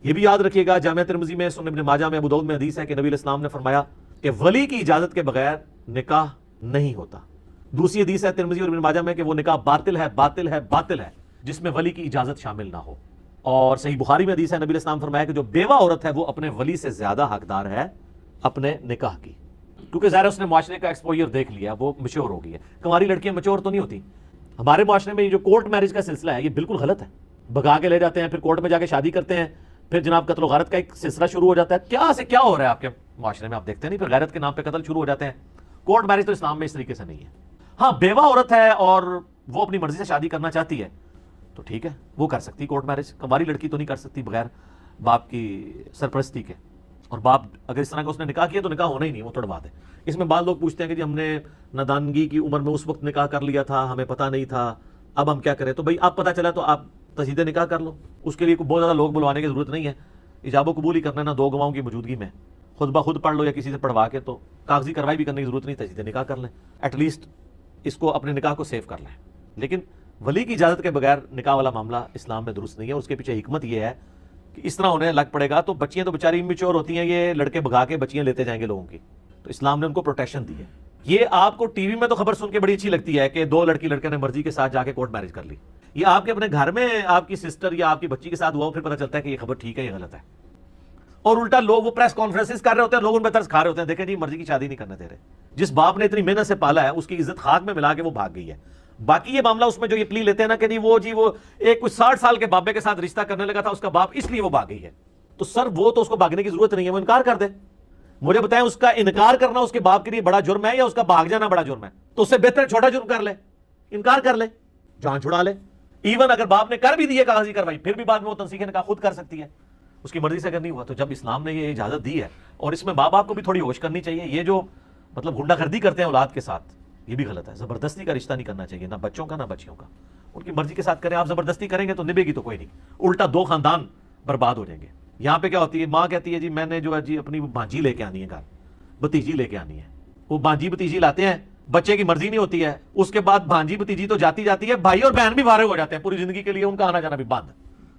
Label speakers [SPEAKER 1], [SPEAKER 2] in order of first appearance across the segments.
[SPEAKER 1] یہ بھی یاد رکھیے گا، جامعہ ترمذی میں، سنن ابن ماجہ میں، ابو داؤد میں حدیث ہے کہ نبی علیہ السلام نے فرمایا کہ ولی کی اجازت کے بغیر نکاح نہیں ہوتا۔ دوسری حدیث ہے ترمذی اور ابن ماجہ میں کہ وہ نکاح باطل ہے، باطل ہے، باطل ہے جس میں ولی کی اجازت شامل نہ ہو۔ اور صحیح بخاری میں حدیث ہے، نبی علیہ السلام فرمایا کہ جو بیوہ عورت ہے وہ اپنے ولی سے زیادہ حقدار ہے اپنے نکاح کی، کیونکہ ظاہر اس نے معاشرے کا ایکسپوجر دیکھ لیا، وہ میچور ہو گئی ہے۔ کنواری لڑکیاں میچور تو نہیں ہوتی۔ ہمارے معاشرے میں یہ جو کورٹ میرج کا سلسلہ ہے یہ بالکل غلط ہے، بھگا کے لے جاتے ہیں، پھر کورٹ میں جا کے شادی کرتے ہیں، پھر جناب قتل و غارت کا ایک سلسلہ شروع ہو جاتا ہے۔ کیا سے کیا ہو رہا ہے آپ کے معاشرے میں، آپ دیکھتے نہیں، پھر غیرت کے نام پہ قتل شروع ہو جاتے ہیں۔ کورٹ میرج تو اسلام میں اس طریقے سے نہیں ہے۔ ہاں بیوہ عورت ہے اور وہ اپنی مرضی سے شادی کرنا چاہتی ہے تو ٹھیک ہے، وہ کر سکتی کورٹ میرج۔ کنواری لڑکی تو نہیں کر سکتی بغیر باپ کی سرپرستی کے، اور باپ اگر اس طرح کا اس نے نکاح کیا تو نکاح ہونا ہی نہیں، وہ توڑوا دے۔ اس میں بعض لوگ پوچھتے ہیں کہ جی ہم نے نادانگی کی عمر میں اس وقت نکاح کر لیا تھا، ہمیں پتہ نہیں تھا، اب ہم کیا کریں؟ تو بھائی آپ پتہ چلا تو آپ تجدید نکاح کر لو، اس کے لیے بہت زیادہ لوگ بلوانے کی ضرورت نہیں ہے، ایجاب و قبول ہی کرنا ہے نا، دو گواہوں کی موجودگی میں خود بخود پڑھ لو یا کسی سے پڑھوا کے، تو کاغذی کارروائی بھی کرنے کی ضرورت نہیں، تجدید نکاح کر لیں، ایٹ لیسٹ اس کو اپنے نکاح کو سیو کر لیں۔ لیکن ولی کی اجازت کے بغیر نکاح والا معاملہ اسلام میں درست نہیں ہے۔ اس کے پیچھے حکمت یہ ہے کہ اس طرح ہونے لگ پڑے گا تو بچیاں تو بیچاری میچور ہوتی ہیں، یہ لڑکے بھگا کے بچیاں لیتے جائیں گے لوگوں کی، تو اسلام نے ان کو پروٹیکشن دی ہے۔ یہ آپ کو ٹی وی میں تو خبر سن کے بڑی اچھی لگتی ہے کہ دو لڑکے نے مرضی کے ساتھ جا کے کورٹ میرج کر لی، یہ آپ کے اپنے گھر میں آپ کی سسٹر یا آپ کی بچی کے ساتھ ہوا، پھر پتہ چلتا ہے کہ یہ خبر ٹھیک ہے، یہ غلط ہے۔ اور الٹا لوگ وہ پریس کانفرنسز کر رہے ہوتے ہیں، لوگ ان پہ ترس کھا رہے ہوتے ہیں، دیکھیں جی مرضی کی شادی نہیں کرنے دے رہے۔ جس باپ نے اتنی محنت سے پالا ہے اس کی عزت خاک میں ملا کے وہ بھاگ گئی ہے۔ باقی یہ معاملہ اس میں جو یہ پلی لیتے ہیں نا کہ وہ ایک کچھ 60 سال کے بابے کے ساتھ رشتہ کرنے لگا تھا اس کا باپ، اس لیے وہ بھاگ گئی ہے، تو سر وہ تو اس کو بھاگنے کی ضرورت نہیں ہے، وہ انکار کر دے۔ مجھے بتائیں اس کا انکار کرنا اس کے باپ کے لیے بڑا جرم ہے یا اس کا بھاگ جانا بڑا جرم ہے؟ تو اس سے بہتر چھوٹا جرم کر لے، انکار کر لے، جان چھڑا لے۔ ایون اگر باپ نے کر بھی دی ہے کاغذی کارروائی، پھر بھی بعد میں وہ تنسیخ نکاح خود کر سکتی ہے، اس کی مرضی سے اگر نہیں ہوا۔ تو جب اسلام نے یہ اجازت دی ہے، اور اس میں ماں باپ کو بھی تھوڑی ہوش کرنی چاہیے، یہ جو مطلب غنڈہ گردی کرتے ہیں اولاد کے ساتھ یہ بھی غلط ہے۔ زبردستی کا رشتہ نہیں کرنا چاہیے، نہ بچوں کا نہ بچیوں کا، ان کی مرضی کے ساتھ کریں۔ آپ زبردستی کریں گے تو نبھے گی تو کوئی نہیں، الٹا دو خاندان برباد ہو جائیں گے۔ یہاں پہ کیا ہوتی ہے، ماں کہتی ہے جی میں نے جو ہے جی اپنی بھانجی لے کے آنی ہے گھر، بھتیجی لے کے آنی ہے، وہ بھانجی بھتیجی لاتے ہیں، بچے کی مرضی نہیں ہوتی ہے، اس کے بعد بھانجی بھتیجی تو جاتی ہے، بھائی اور بہن بھی فارغ ہو جاتے ہیں پوری زندگی کے لیے، ان کا آنا جانا بھی بند،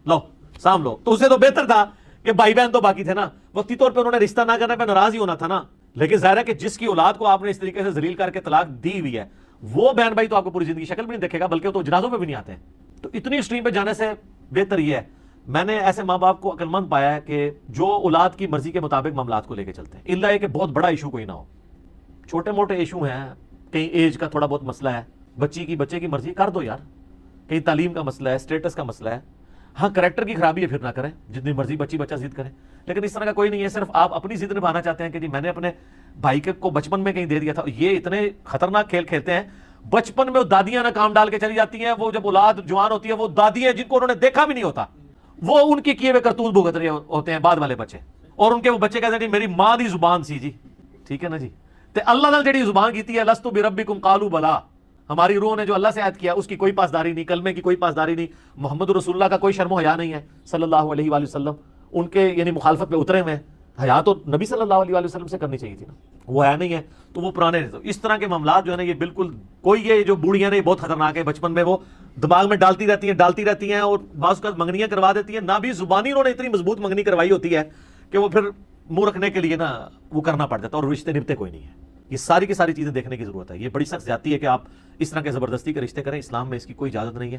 [SPEAKER 1] لو سام لو۔ تو اسے تو بہتر تھا کہ بھائی بہن تو باقی تھے نا، وقتی طور پہ انہوں نے رشتہ نہ کرنے پہ ناراض ہی ہونا تھا نا۔ لیکن ظاہر ہے کہ جس کی اولاد کو آپ نے اس طریقے سے ذلیل کر کے طلاق دی ہوئی ہے، وہ بہن بھائی تو آپ کو پوری زندگی شکل بھی نہیں دیکھے گا، بلکہ وہ تو جنازوں پہ بھی نہیں آتے ہیں۔ تو اتنی اسٹریم پہ جانے سے بہتر یہ ہے، میں نے ایسے ماں باپ کو عقل مند پایا ہے کہ جو اولاد کی مرضی کے مطابق معاملات کو لے کے چلتے ہیں، الا یہ کہ بہت بڑا ایشو کوئی نہ ہو، چھوٹے موٹے ایشو ہیں، کہیں ایج کا تھوڑا بہت مسئلہ ہے، بچے کی مرضی کر دو یار، کہیں تعلیم کا مسئلہ ہے، اسٹیٹس کا مسئلہ ہے، ہاں کریکٹر کی خرابی ہے پھر نہ کریں، جتنی مرضی بچہ ضد کرے، لیکن اس طرح کا کوئی نہیں ہے۔ صرف آپ اپنی ضد نبھانا چاہتے ہیں کہ جی میں نے اپنے بھائی کو بچپن میں کہیں دے دیا تھا۔ یہ اتنے خطرناک کھیل کھیلتے ہیں، بچپن میں وہ دادیاں نہ کام ڈال کے چلی جاتی ہیں، وہ جب اولاد جوان ہوتی ہے وہ دادیاں جن کو انہوں نے دیکھا بھی نہیں ہوتا، وہ ان کے کیے ہوئے کرتوت بھگت رہے ہوتے ہیں بعد والے بچے، اور ان کے وہ بچے کہتے ہیں جی میری ماں دی زبان سی جی، ٹھیک ہے نا جی، تے اللہ نے جڑی زبان کیتی ہے لستو بربکم قالوا بلا، ہماری روح نے جو اللہ سے عہد کیا اس کی کوئی پاسداری نہیں، کلمے کی کوئی پاسداری نہیں، محمد رسول اللہ کا کوئی شرم و حیا نہیں ہے صلی اللہ علیہ وآلہ وسلم، ان کے یعنی مخالفت پہ اترے ہوئے ہیں۔ حیا تو نبی صلی اللہ علیہ وآلہ وسلم سے کرنی چاہیے تھی نا، وہ حیا نہیں ہے، تو وہ پرانے اس طرح کے معاملات جو ہے نا یہ بالکل کوئی، یہ جو بوڑھیاں نے یہ بہت خطرناک ہے، بچپن میں وہ دماغ میں ڈالتی رہتی ہیں اور بعض اوقات منگنیاں کروا دیتی ہیں، نہ بھی زبانی انہوں نے اتنی مضبوط منگنی کروائی ہوتی ہے کہ وہ پھر منہ رکھنے کے لیے نا وہ کرنا پڑ جاتا ہے، اور رشتے نبھتے کوئی نہیں ہے۔ یہ ساری کی ساری چیزیں دیکھنے کی ضرورت ہے، یہ بڑی سخت زیادتی ہے کہ آپ اس طرح کے زبردستی کے رشتے کریں، اسلام میں اس کی کوئی اجازت نہیں ہے۔